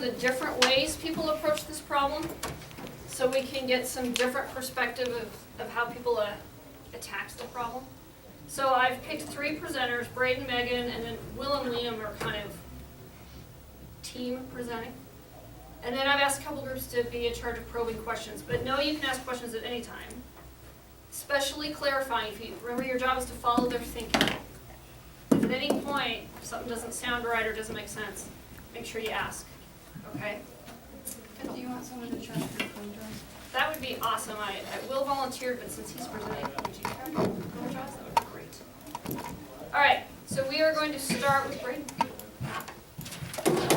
the different ways people approach this problem, so we can get some different perspective of how people attacked the problem. So I've picked 3 presenters, Braden, Megan, and then Will and Liam are kind of team presenting. And then I've asked a couple groups to be in charge of probing questions, but no, you can ask questions at any time. Especially clarifying, if you remember your job is to follow their thinking. If at any point something doesn't sound right or doesn't make sense, make sure you ask, okay? And do you want someone to try for co-draws? That would be awesome. I will volunteer, but since he's presenting, would you try to go draws? That would be great. All right, so we are going to start with Braden. I don't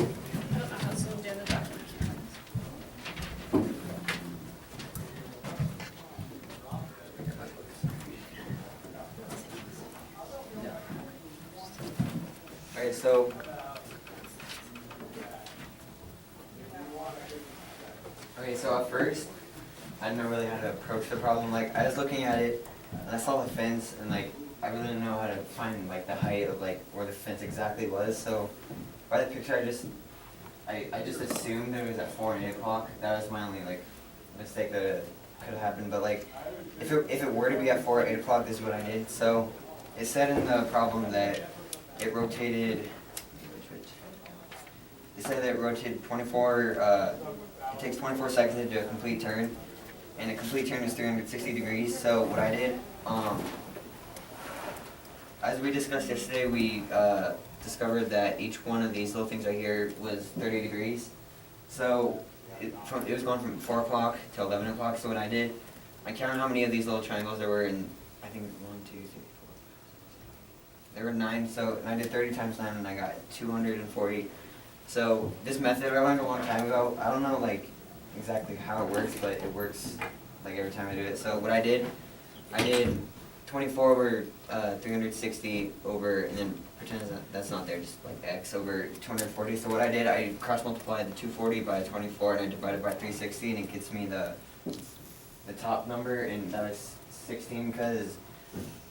know how zoomed in the document. Alright, so at first I didn't know really how to approach the problem. Like, I was looking at it and I saw the fence and like I really didn't know how to find like the height of like where the fence exactly was. So by the picture I just assumed it was at 4 and 8 o'clock. That was my only like mistake that could have happened. But like if it were to be at 4 or 8 o'clock, this is what I did. So it said in the problem that it rotated. It said that it rotated 24. It takes 24 seconds to do a complete turn, and a complete turn is 360 degrees. So what I did, as we discussed yesterday, we discovered that each one of these little things right here was 30 degrees. So it was going from 4 o'clock to 11 o'clock. So what I did, I counted how many of these little triangles there were, and I think 1, 2, 3, 4. There were 9. So I did 30 times 9, and I got 240. So this method I learned a long time ago. I don't know like exactly how it works, but it works like every time I do it. So what I did 24 over 360 over, and then pretend that's not there, just like x over 240. So what I did, I cross multiplied the 240 by 24, and I divided by 360, and it gets me the top number, and that was 16 because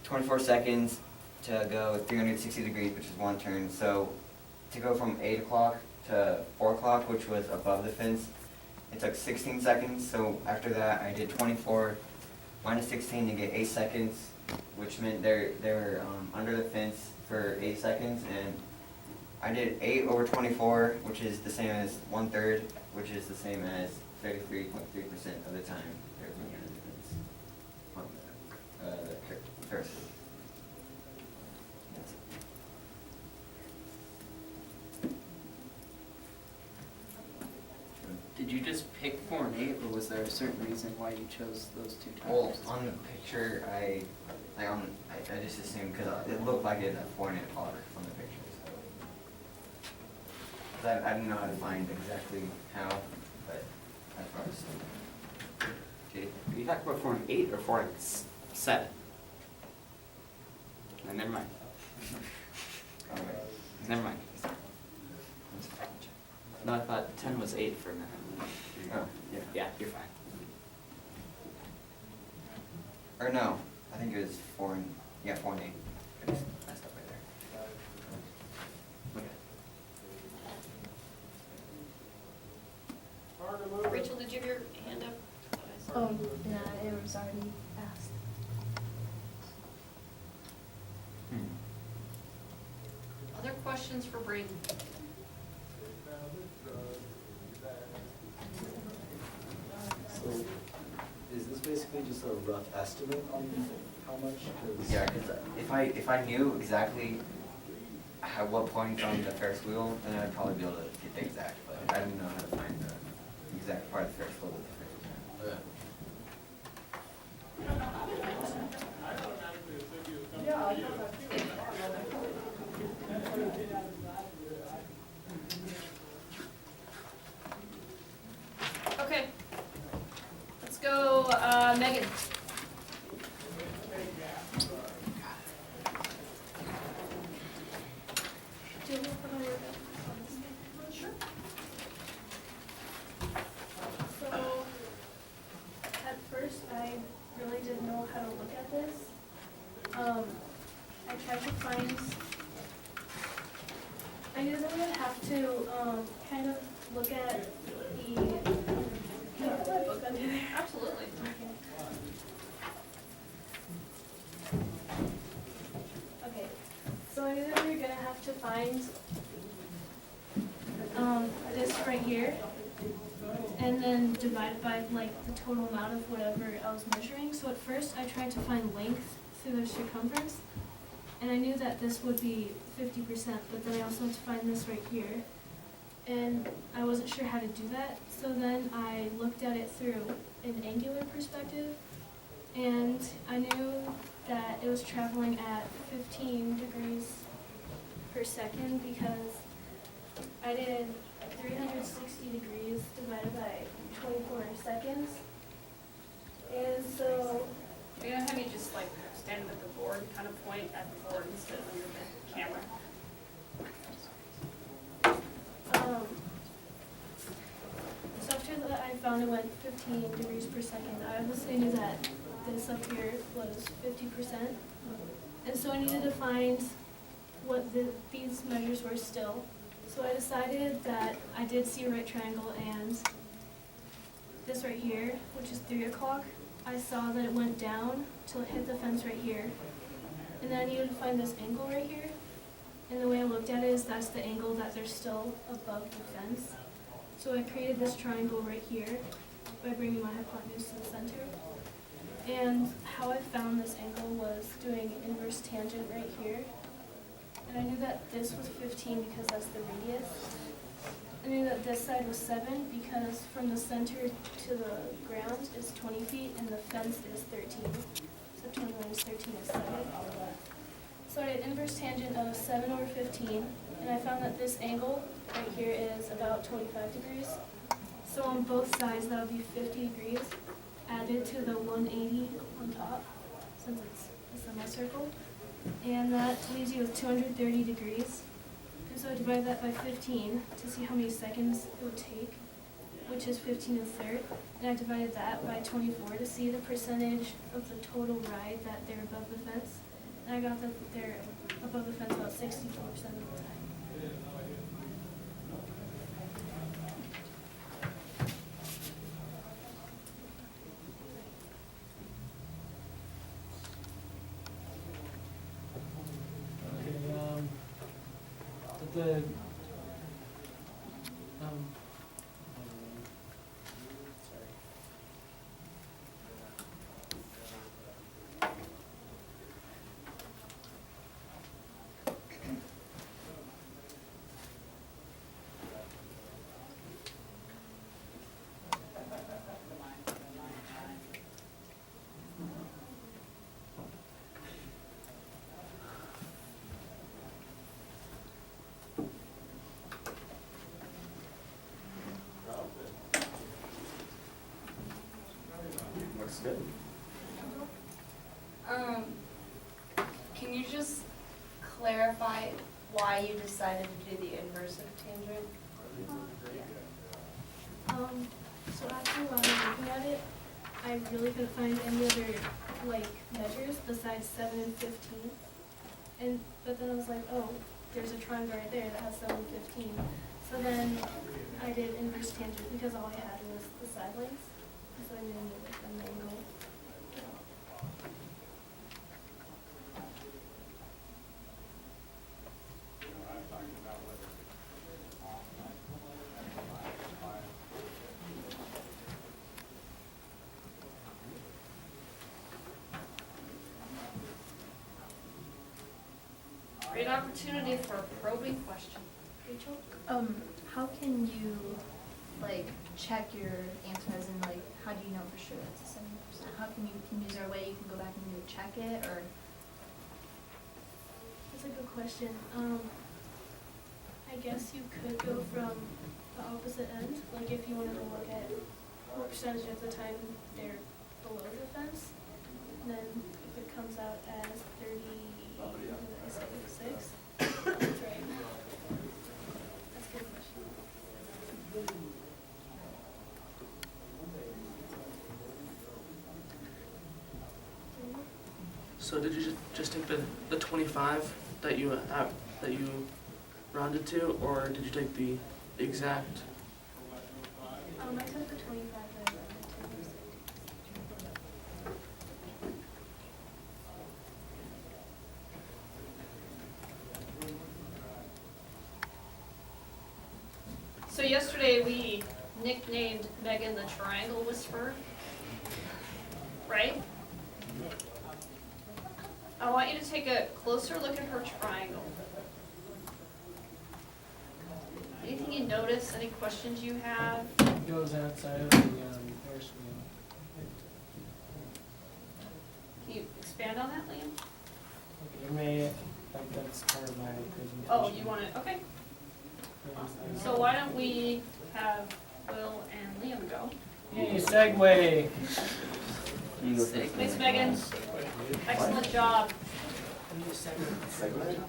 24 seconds to go 360 degrees, which is 1 turn. So to go from 8 o'clock to 4 o'clock, which was above the fence, it took 16 seconds. So after that, I did 24 minus 16 to get 8 seconds, which meant they were under the fence for 8 seconds. And I did 8 over 24, which is the same as 1/3, which is the same as 33.3% of the time they were under the fence on the first. Did you just pick 4 and 8, or was there a certain reason why you chose those 2 times? Well, on the picture, I just assumed because it looked like it at 4 and 8 o'clock from the picture. So. I didn't know how to find exactly how, but that's what I was saying. Are you talking about 4 and 8 or 4 and 7? No, never mind. Okay. Never mind. No, I thought 10 was 8 for a minute. Oh, yeah. Yeah, you're fine. Or no, I think it was 4 and 8. I just messed up right there. Okay. Rachel, did you have your hand up? Nah, it was already asked. Other questions for Braden? So, is this basically just a rough estimate on how much? Yeah, because if I knew exactly at what point on the Ferris wheel, then I'd probably be able to get the exact. But I didn't know how to find the exact part of the Ferris wheel that the Ferris wheel had. Okay. Let's go, Megan. Do you want to put on your Sure. So, at first, I really didn't know how to look at this. I tried to find, I knew that we would have to, kind of look at the, can I put my book under there? Absolutely. Okay, so I knew that we were gonna have to find this right here, and then divide it by like the total amount of whatever I was measuring. So at first I tried to find length through the circumference, and I knew that this would be 50%, but then I also had to find this right here. And I wasn't sure how to do that, so then I looked at it through an angular perspective, and I knew that it was traveling at 15 degrees per second because I did 360 degrees divided by 24 seconds. And so, We're gonna have you just like stand at the board, kind of point at the board instead of under the camera. so after that I found it went 15 degrees per second. I obviously knew that this up here was 50%. And so I needed to find what these measures were still. So I decided that I did see a right triangle, and this right here, which is 3 o'clock, I saw that it went down till it hit the fence right here. And then I needed to find this angle right here. And the way I looked at it is that's the angle that they're still above the fence. So I created this triangle right here by bringing my hypotenuse to the center. And how I found this angle was doing inverse tangent right here. And I knew that this was 15 because that's the radius. I knew that this side was 7 because from the center to the ground is 20 feet and the fence is 13. So 20 minus 13 is 7. So I did inverse tangent of 7 over 15, and I found that this angle right here is about 25 degrees. So on both sides that would be 50 degrees added to the 180 on top, since it's a semicircle. And that leaves you with 230 degrees. And so I divided that by 15 to see how many seconds it would take, which is 15 1/3. And I divided that by 24 to see the percentage of the total ride that they're above the fence. And I got that they're above the fence about 64% of the time. The, sorry. Looks good. Can you just clarify why you decided to do the inverse of tangent? So after a while looking at it, I really couldn't find any other like measures besides 7 and 15. But then I was like, oh, there's a triangle right there that has 7 and 15. So then I did inverse tangent because all I had was the side lengths. So I didn't need like an angle. Great opportunity for a probing question. Rachel? How can you, like, check your answer as in, like, how do you know for sure that's a 70%? How is there a way you can go back and check it, or? That's a good question. I guess you could go from the opposite end, like if you wanted to look at what percentage of the time they're below the fence, and then if it comes out as 30, what did I say, 6? That's right. That's a good question. So did you just take the 25 that you rounded to, or did you take the exact I took the 25 that I wrote. So yesterday we nicknamed Megan the Triangle Whisperer, right? I want you to take a closer look at her triangle. Anything you notice, any questions you have? Goes outside of the Ferris wheel. Can you expand on that, Liam? Okay, it may, like that's part of my presentation. Oh, you want to, okay. So why don't we have Will and Liam go? Yay, segue. Thanks, Megan. Excellent job. Segment?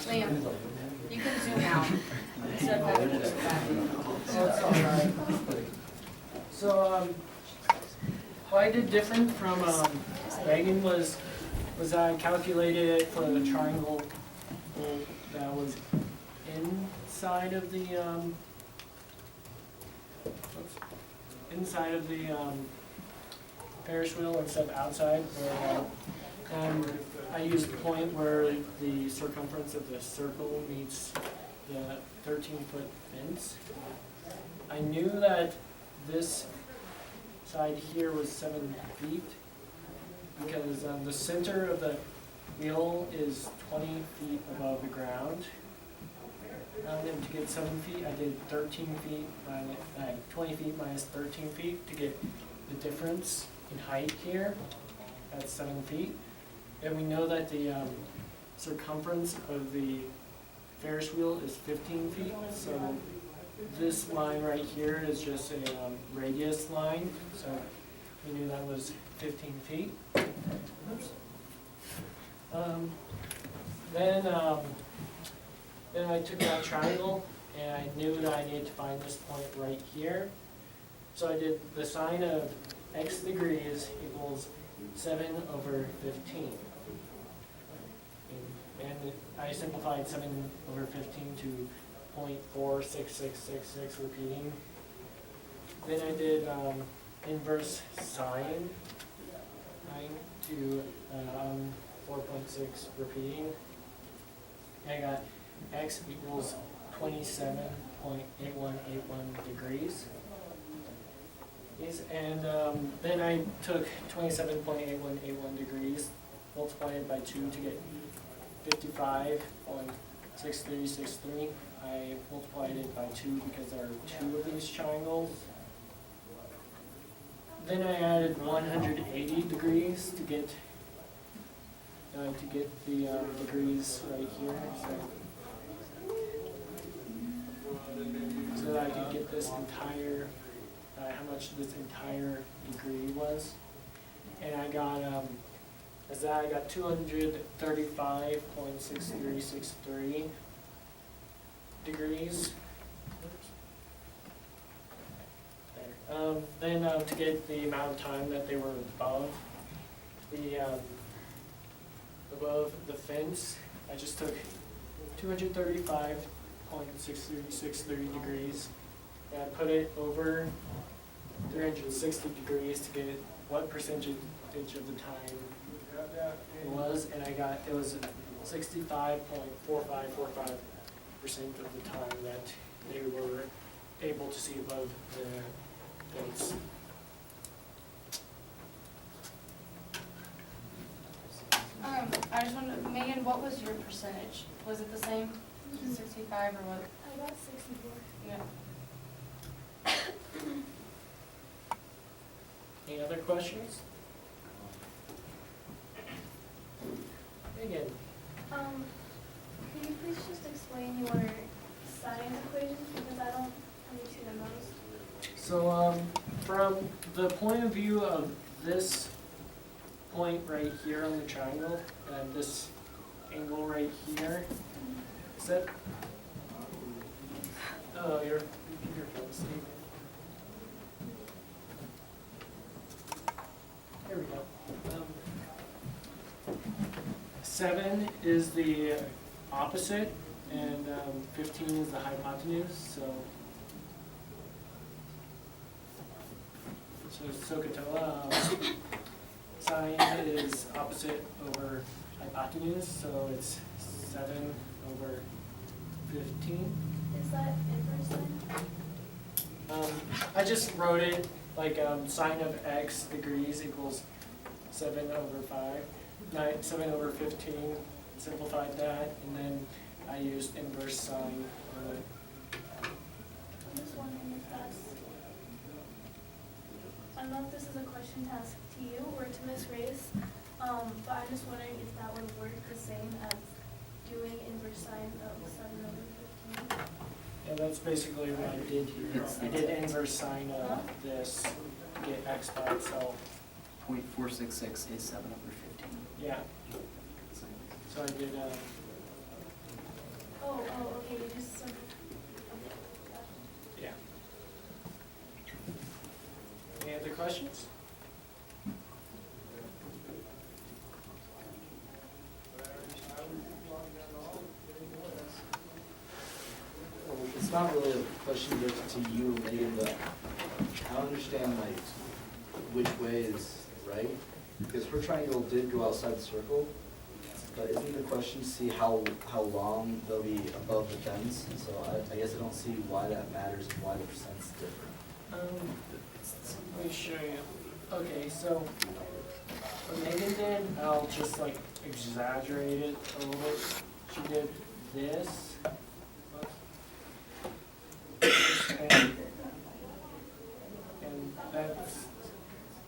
Liam, you can zoom out instead of having to look back. Oh, it's all right. So, what I did different from Megan was I calculated it for the triangle that was inside of the Ferris wheel instead of outside. Where, I used the point where the circumference of the circle meets the 13-foot fence. I knew that this side here was 7 feet because the center of the wheel is 20 feet above the ground. And to get 7 feet, I did 13 feet minus 20 feet minus 13 feet to get the difference in height here. That's 7 feet. And we know that the circumference of the Ferris wheel is 15 feet. So this line right here is just a radius line. So we knew that was 15 feet. Oops. Then I took that triangle and I knew that I needed to find this point right here. So I did the sine of x degrees equals 7/15. And I simplified 7/15 to 0.46666 repeating. Then I did inverse sine to 4.6 repeating. I got x equals 27.8181 degrees. And then I took 27.8181 degrees, multiplied it by 2 to get 55.6363. I multiplied it by 2 because there are 2 of these triangles. Then I added 180 degrees to get the degrees right here. So that I could get this entire, how much this entire degree was. And I got, I got 235.6363 degrees. There. Then to get the amount of time that they were above the fence, I just took 235.6363 degrees and I put it over 360 degrees to get what percentage of the time it was, and I got, it was 65.4545% of the time that they were able to see above the fence. I just wanted, Megan, what was your percentage? Was it the same, 65 or what? I got 64. Yeah. Any other questions? Again, Can you please just explain your sine equations because I don't understand them most. so from the point of view of this point right here on the triangle and this angle right here, is that, oh, your computer fell asleep. There we go. 7 is the opposite, and 15 is the hypotenuse, so SOHCAHTOA, sine is opposite over hypotenuse, so it's 7 over 15. Is that inverse sine? I just wrote it like sine of x degrees equals 7 over 5, 7 over 15, simplified that, and then I used inverse sine on it. I'm just wondering if that's, I don't know if this is a question to ask to you or to Miss Reyes, but I'm just wondering if that would work the same as doing inverse sine of 7 over 15. Yeah, that's basically what I did here. I did inverse sine of this to get x by itself. 0.466 is 7 over 15. Yeah, so I did, Oh, okay, you just sort of, okay, gotcha. yeah. Any other questions? Well, it's not really a question directed to you, Megan, but I don't understand like which way is right. Because her triangle did go outside the circle, but isn't the question to see how long they'll be above the fence? So I guess I don't see why that matters and why the percent's different. Let me show you. Okay, so what Megan did, I'll just like exaggerate it a little bit. She did this. And that's,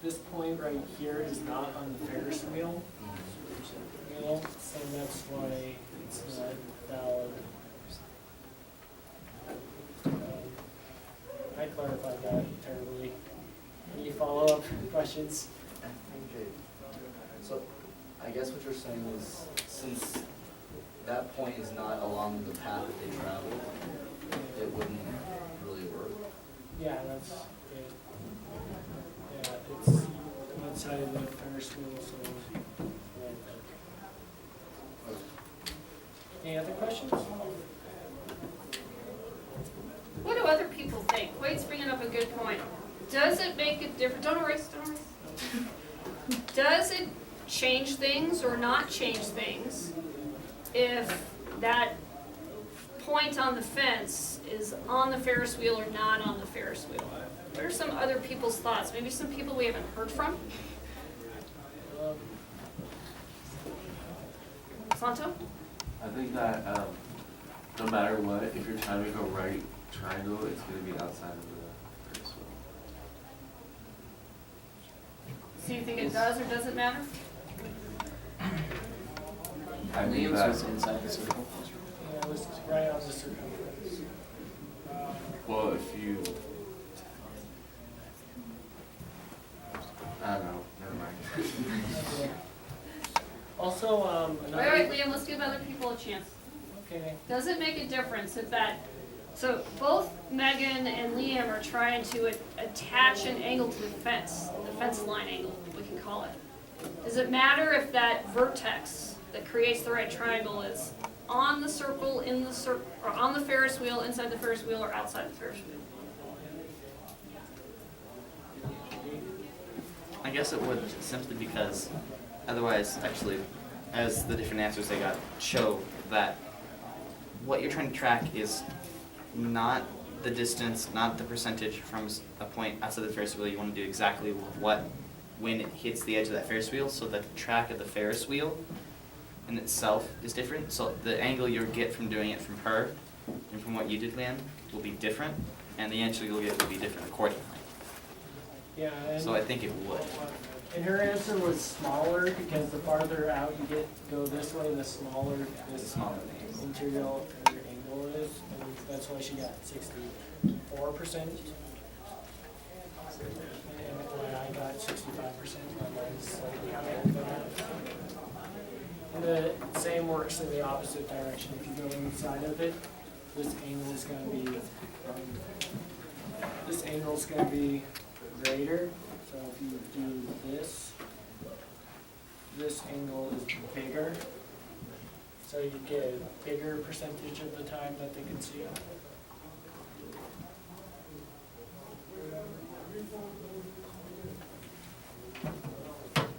this point right here is not on the Ferris wheel. So that's why it's not valid. I clarified that terribly. Any follow-up questions? Okay. So I guess what you're saying is since that point is not along the path that they traveled, it wouldn't really work. Yeah, that's it. Yeah, it's outside of the Ferris wheel, so. Any other questions? What do other people think? Wade's bringing up a good point. Does it make a difference? Don't erase. Does it change things or not change things if that point on the fence is on the Ferris wheel or not on the Ferris wheel? What are some other people's thoughts? Maybe some people we haven't heard from? Santo? I think that no matter what, if you're trying to go right triangle, it's going to be outside of the Ferris wheel. So you think it does or doesn't matter? I think Liam's that, was inside the circle. Yeah, it was right on the circumference. well, if you, I don't know, never mind. Also, another. Wait, Liam, let's give other people a chance. Okay. Does it make a difference if that, so both Megan and Liam are trying to attach an angle to the fence line angle, we can call it. Does it matter if that vertex that creates the right triangle is on the circle, in the circle, or on the Ferris wheel, inside the Ferris wheel, or outside the Ferris wheel? I guess it would, simply because otherwise, actually, as the different answers they got show that what you're trying to track is not the distance, not the percentage from a point outside the Ferris wheel. You want to do exactly what when it hits the edge of that Ferris wheel, so the track of the Ferris wheel in itself is different. So the angle you'll get from doing it from her and from what you did, Liam, will be different, and the answer you'll get will be different accordingly. Yeah, and, So I think it would. and her answer was smaller because the farther out you go this way, the smaller this Smaller the angle. interior angle is, and that's why she got 64%. And why I got 65%, my mine's slightly higher than that. And the same works in the opposite direction. If you go inside of it, this angle is going to be greater. So if you do this, this angle is bigger. So you get a bigger percentage of the time that they can see it.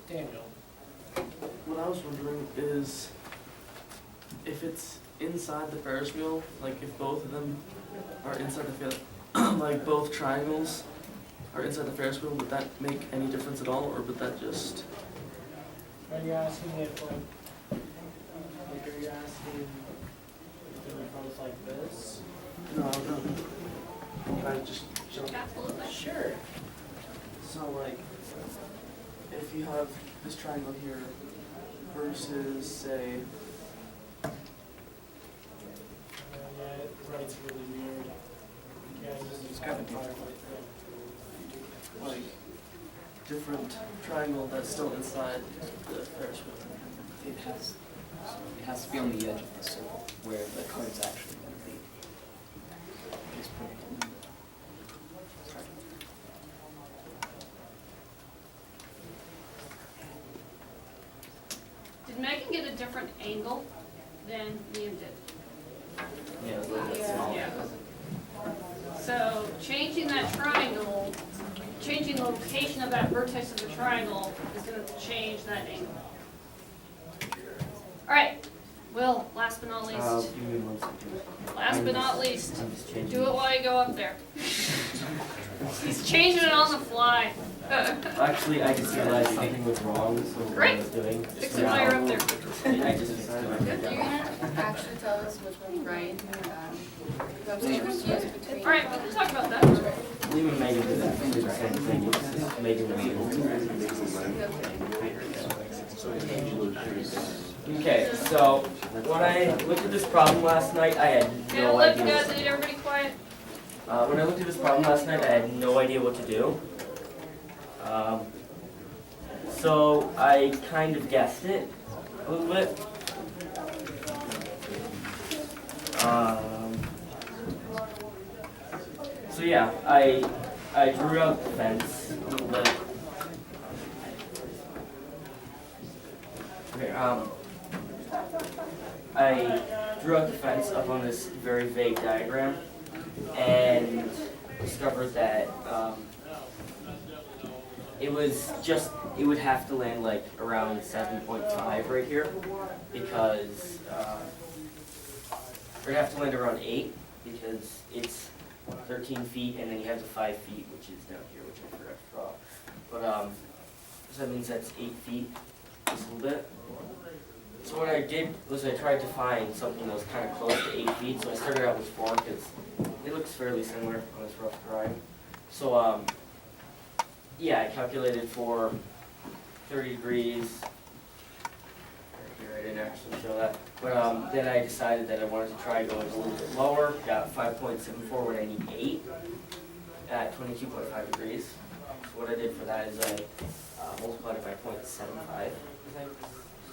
Daniel. What I was wondering is if it's inside the Ferris wheel, like if both of them are inside the Ferris, like both triangles are inside the Ferris wheel, would that make any difference at all, or would that just? Are you asking if like are you asking if they're both like this? No, no. Can I just jump? Absolutely. Sure. So like, if you have this triangle here versus say, Yeah, it writes really weird. Yeah, it's kind of hard. like, different triangle that's still inside the Ferris wheel. It has to be on the edge of the circle where the card's actually going to be. Just put it in. Did Megan get a different angle than Liam did? Yeah, it was a little bit smaller. Yeah. So changing that triangle, changing the location of that vertex of the triangle is gonna change that angle. All right, Will, last but not least, Give me 1 second. last but not least, I'm just changing. do it while you go up there. He's changing it on the fly. Actually, I just realized something was wrong, so what I Great. was doing. Fix it while you're up there. I just decided I You're gonna actually tell us which one's right, I'm so confused between. All right, we can talk about that. Liam and Megan did the same thing. It's just Megan was able to. Okay, so when I looked at this problem last night, I had Okay, no let you idea. guys, need everybody quiet? When I looked at this problem last night, I had no idea what to do. So I kind of guessed it a little bit. So yeah, I drew out the fence a little bit. Okay, I drew out the fence up on this very vague diagram and discovered that it would have to land like around 7.5 right here because it'd have to land around 8 because it's 13 feet and then you have the 5 feet which is down here, which I forgot to draw. But so that means that's 8 feet, just a little bit. So what I did was I tried to find something that was kind of close to 8 feet. So I started out with 4 because it looks fairly similar on this rough drawing. So yeah, I calculated for 30 degrees. Right here, I didn't actually show that. But then I decided that I wanted to try going a little bit lower. Got 5.74 when I need 8 at 22.5 degrees. So what I did for that is I multiplied it by 0.75. I think.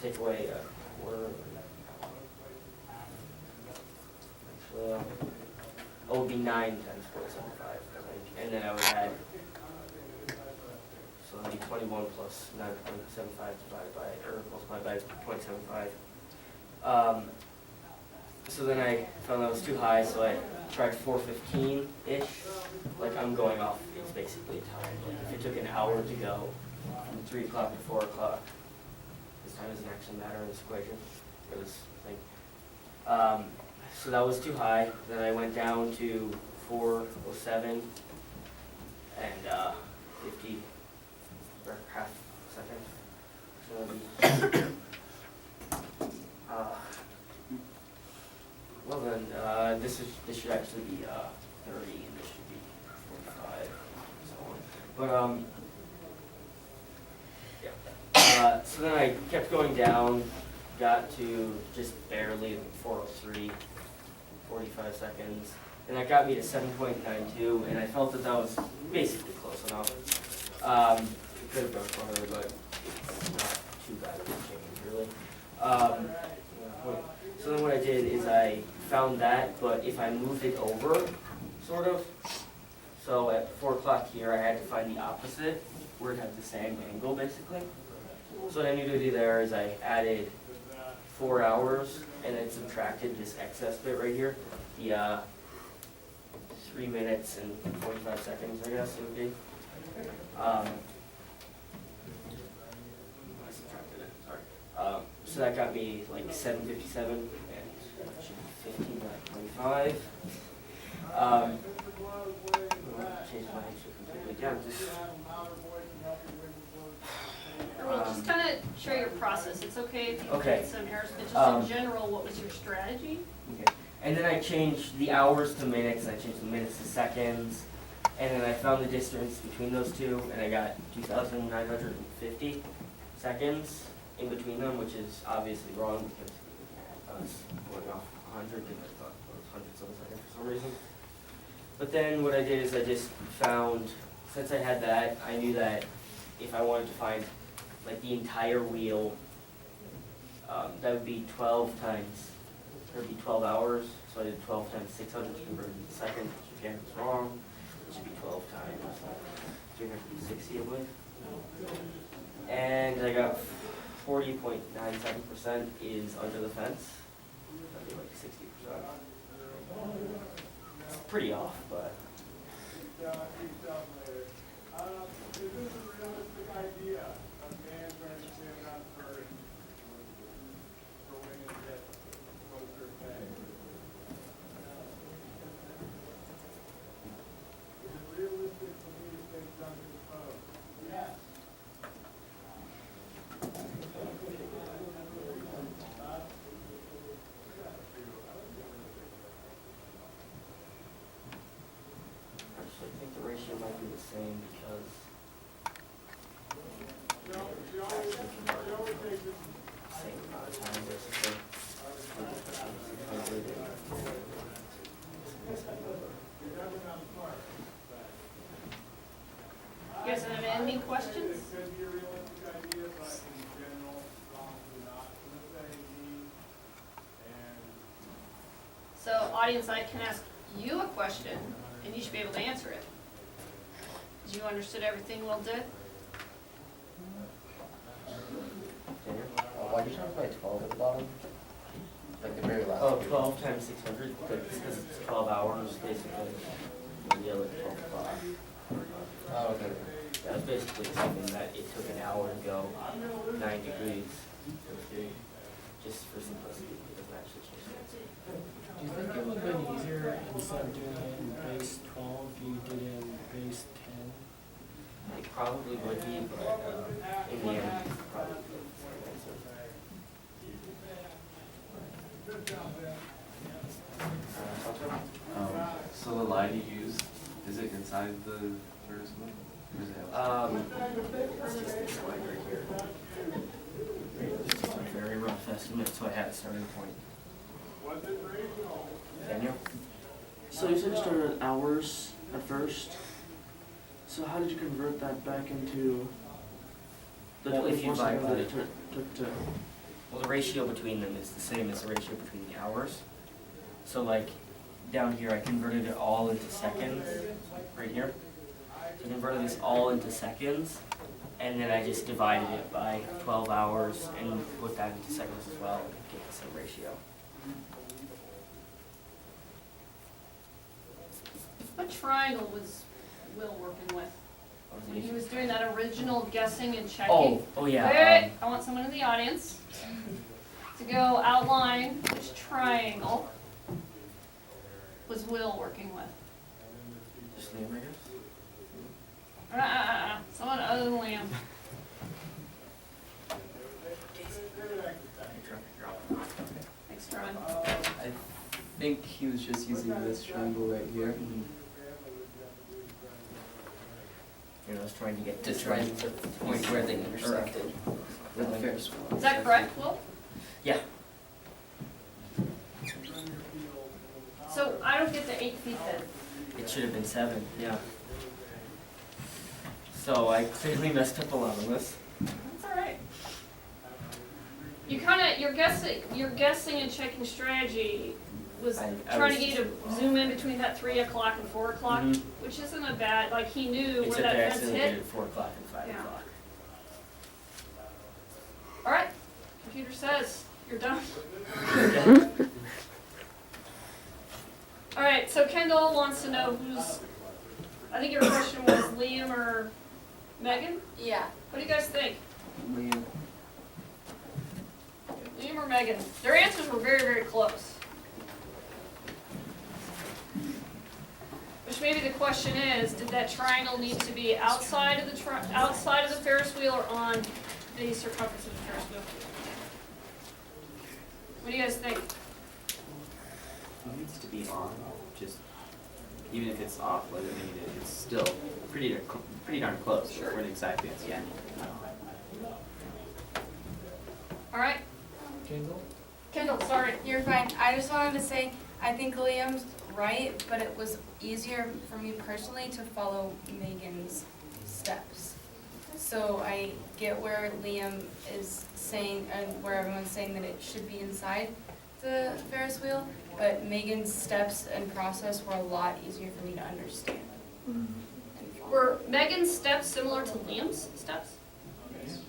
Take away a quarter. Actually, it would be 9 times 0.75, I think. And then I would add, so it would be 21 plus 9.75 divided by, or multiplied by 0.75. So then I found that was too high, so I tried 4:15-ish. Like I'm going off, it's basically time. Like if it took an hour to go from 3 o'clock to 4 o'clock, this time doesn't actually matter in this equation, or this thing. So that was too high. Then I went down to 4:07 and 50 or half second. So that'd be, well then, this should actually be 30 and this should be 45 and so on. But yeah. So then I kept going down, got to just barely 4:03, 45 seconds, and that got me to 7.92, and I felt that that was basically close enough. It could have gone farther, but it's not too bad of a change, really. So then what I did is I found that, but if I moved it over, sort of, so at 4 o'clock here, I had to find the opposite, where it had the same angle, basically. So what I needed to do there is I added 4 hours, and then subtracted this excess bit right here, the 3 minutes and 45 seconds, I guess it would be. I subtracted it, sorry. So that got me like 7:57, and it should be 15:25. Change my answer completely down. Well, just kind of share your process. It's okay if you Okay. made some errors, but just Um, in general, what was your strategy? Okay. And then I changed the hours to minutes, and I changed the minutes to seconds, and then I found the distance between those two, and I got 2,950 seconds in between them, which is obviously wrong because I was going off 100 and I thought it was hundreds of a second for some reason. But then what I did is I just found, since I had that, I knew that if I wanted to find like the entire wheel, that would be 12 times, it would be 12 hours, so I did 12 times 600 to convert it into seconds, which again was wrong, it should be 12 times 360, I believe. And I got 40.97% is under the fence, that'd be like 60%. It's pretty off, but. Actually, I think the ratio might be the same because. Same amount of time basically. You guys have any questions? So audience, I can ask you a question and you should be able to answer it. Did you understood everything Will did? Why'd you change by 12 at the bottom? Like the very last. Oh, 12 times 600, because it's 12 hours basically. Yeah, like 12 o'clock. Oh, okay. That was basically something that it took an hour to go 9 degrees. Just for simplicity, it doesn't actually change the answer. Do you think it would have been easier instead of doing it in base 12 if you did it in base 10? It probably would be, but in the end, it probably would be the same answer. So the line you use, is it inside the first one? Or is it outside? It's just this line right here. It's just a very rough estimate, so I had a starting point. Daniel? So you said you started at hours at first. So how did you convert that back into the Well, if you 24 seconds divide that it took to? Well, the ratio between them is the same as the ratio between the hours. So like, down here, I converted it all into seconds, right here. So I converted this all into seconds, and then I just divided it by 12 hours and put that into seconds as well, and get the same ratio. What triangle was Will working with? What was When it? he was doing that original guessing and checking? Oh yeah. Wait, I want someone in the audience to go outline which triangle was Will working with. Just Liam, I guess? Someone other than Liam. Thanks, Ron. I think he was just using this triangle right here. You know, I was trying to get Just to right to the point where they intersected. With the Ferris wheel. Is that correct, Will? Yeah. So I don't get the 8 feet then. It should have been 7, yeah. So I clearly messed up a lot on this. That's all right. Your guessing and checking strategy was I trying to was- get you to zoom in between that 3 o'clock and 4 o'clock, Mhm. which isn't a bad, like he knew where Except I that fence accidentally did hit. it 4 o'clock and 5 Yeah. o'clock. All right, computer says You're done? All right, so Kendall wants to know who's, I think your question was Liam or Megan? Yeah. What do you guys think? Liam. Liam or Megan? Their answers were very, very close. Which maybe the question is, did that triangle need to be outside of the Ferris wheel or on the circumference of the Ferris wheel? What do you guys think? It needs to be on, just, even if it's off, whether they need it, it's still pretty darn close. Sure. For an exact answer. Yeah. All right, Kendall? Kendall, sorry. You're fine. I just wanted to say, I think Liam's right, but it was easier for me personally to follow Megan's steps. So I get where Liam is saying, and where everyone's saying that it should be inside the Ferris wheel, but Megan's steps and process were a lot easier for me to understand. And follow. Were Megan's steps similar to Liam's steps?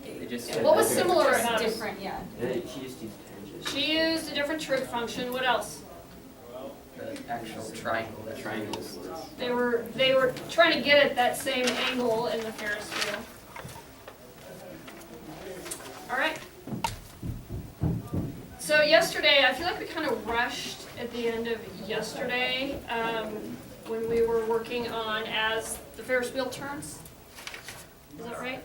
They just Yeah, What was they're similar Just about it? different, yeah. She just used tangents. She used a different trig function. What else? The actual triangle. The triangles. They were trying to get at that same angle in the Ferris wheel. All right. So yesterday, I feel like we kind of rushed at the end of yesterday when we were working on as the Ferris wheel turns. Is that right?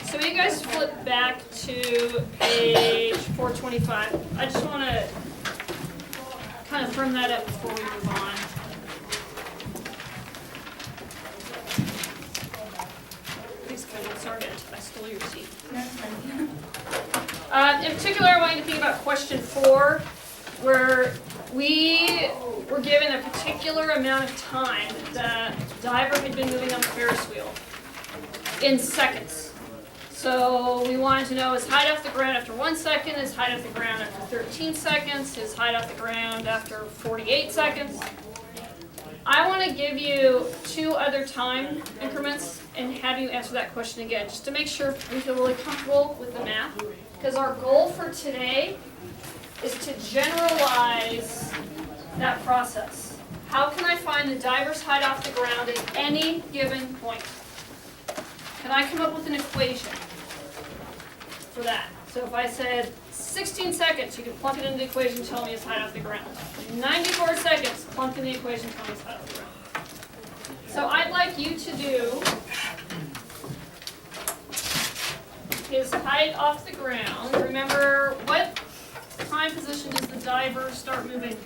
So you guys flip back to page 425. I just want to kind of firm that up before we move on. Please, Kendall, sorry I stole your seat. In particular, I want you to think about question 4, where we were given a particular amount of time that the diver had been moving on the Ferris wheel in seconds. So we wanted to know his height off the ground after 1 second, his height off the ground after 13 seconds, his height off the ground after 48 seconds. I want to give you 2 other time increments and have you answer that question again, just to make sure we feel really comfortable with the math. Because our goal for today is to generalize that process. How can I find the diver's height off the ground at any given point? Can I come up with an equation for that? So if I said 16 seconds, you can plunk it into the equation, tell me his height off the ground. 94 seconds, plunk in the equation, tell me his height off the ground. So I'd like you to do his height off the ground. Remember, what time position does the diver start moving?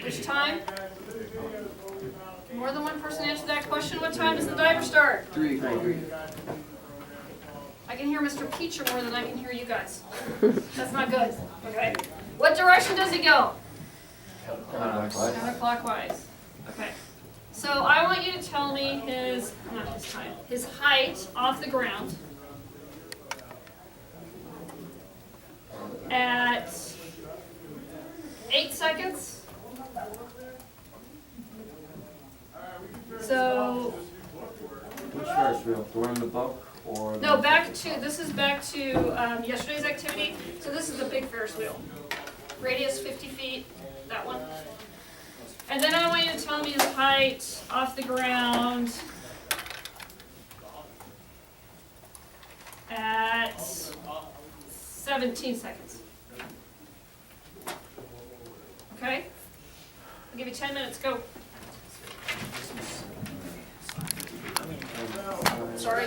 Which time? More than one person answered that question. What time does the diver start? 3 o'clock. I can hear Mr. Peacher more than I can hear you guys. That's not good. Okay. What direction does he go? Counterclockwise. Okay. So I want you to tell me his height off the ground at 8 seconds. So, Which Ferris wheel? The one in the book or? no, this is back to yesterday's activity. So this is the big Ferris wheel. Radius 50 feet, that one. And then I want you to tell me his height off the ground at 17 seconds. Okay? I'll give you 10 minutes, go. Sorry.